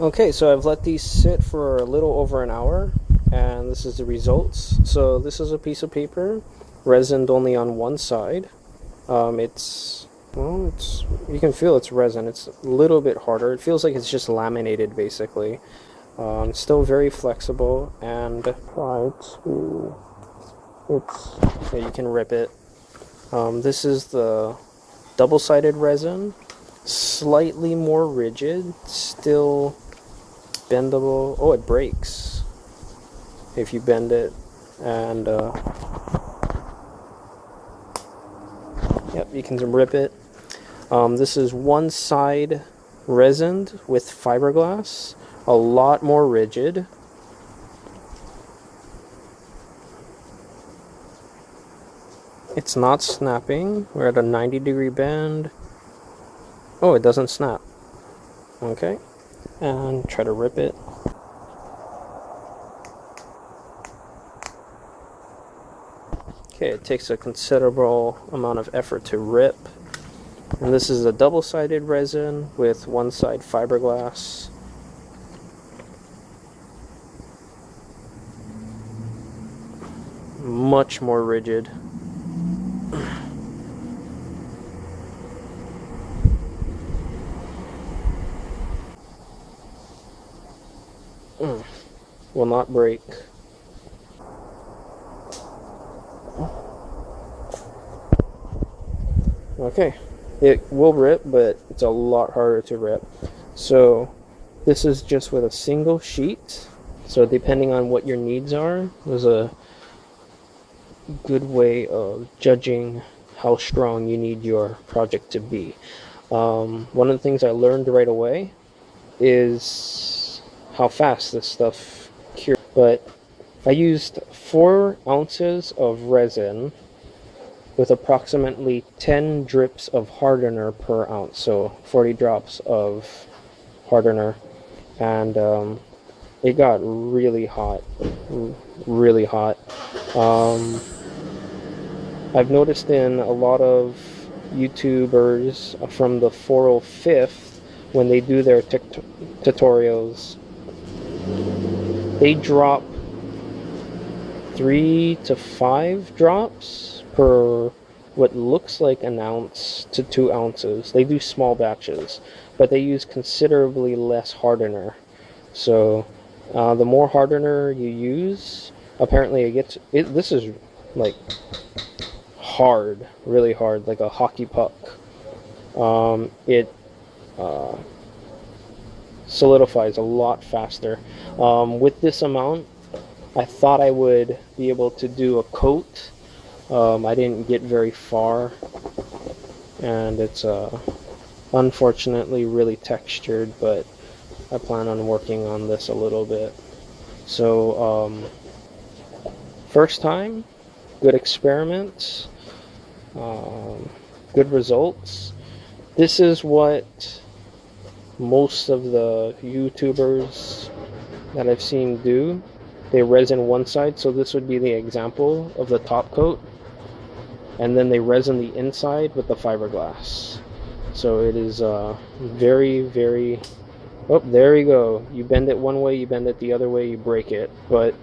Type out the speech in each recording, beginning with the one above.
Okay, so I've let these sit for a little over an hour, and this is the results. So this is a piece of paper, resined only on one side. It's you can feel it's resin. It's a little bit harder. It feels like it's just laminated, basically. Still very flexible, and yeah, you can rip it. This is the double-sided resin, slightly more rigid, still bendable. Oh, it breaks if you bend it, and yep, you can rip it. This is one side resined with fiberglass, a lot more rigid. It's not snapping. We're at a 90-degree bend. Oh, it doesn't snap. Okay, and try to rip it. Okay, it takes a considerable amount of effort to rip. And this is a double-sided resin with one side fiberglass. Much more rigid. Will not break. Okay, it will rip, but it's a lot harder to rip. So this is just with a single sheet. So depending on what your needs are, there's a good way of judging how strong you need your project to be. One of the things I learned right away is how fast this stuff cures. But I used 4 ounces of resin with approximately 10 drips of hardener per ounce, so 40 drops of hardener, and it got really hot, really hot. I've noticed in a lot of YouTubers from the 405th, when they do their tutorials, they drop 3 to 5 drops per what looks like an ounce to 2 ounces. They do small batches, but they use considerably less hardener. So the more hardener you use, apparently this is like hard, really hard, like a hockey puck. It solidifies a lot faster. With this amount, I thought I would be able to do a coat. I didn't get very far, and it's unfortunately really textured, but I plan on working on this a little bit. So first time, good experiments, good results. This is what most of the YouTubers that I've seen do. They resin one side, so this would be the example of the top coat, and then they resin the inside with the fiberglass. So it is very, very... Oh, there you go. You bend it one way, you bend it the other way, you break it. But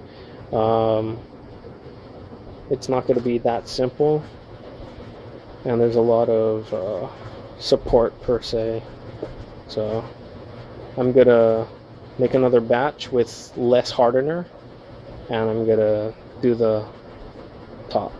it's not going to be that simple, and there's a lot of support per se. So I'm going to make another batch with less hardener, and I'm going to do the top.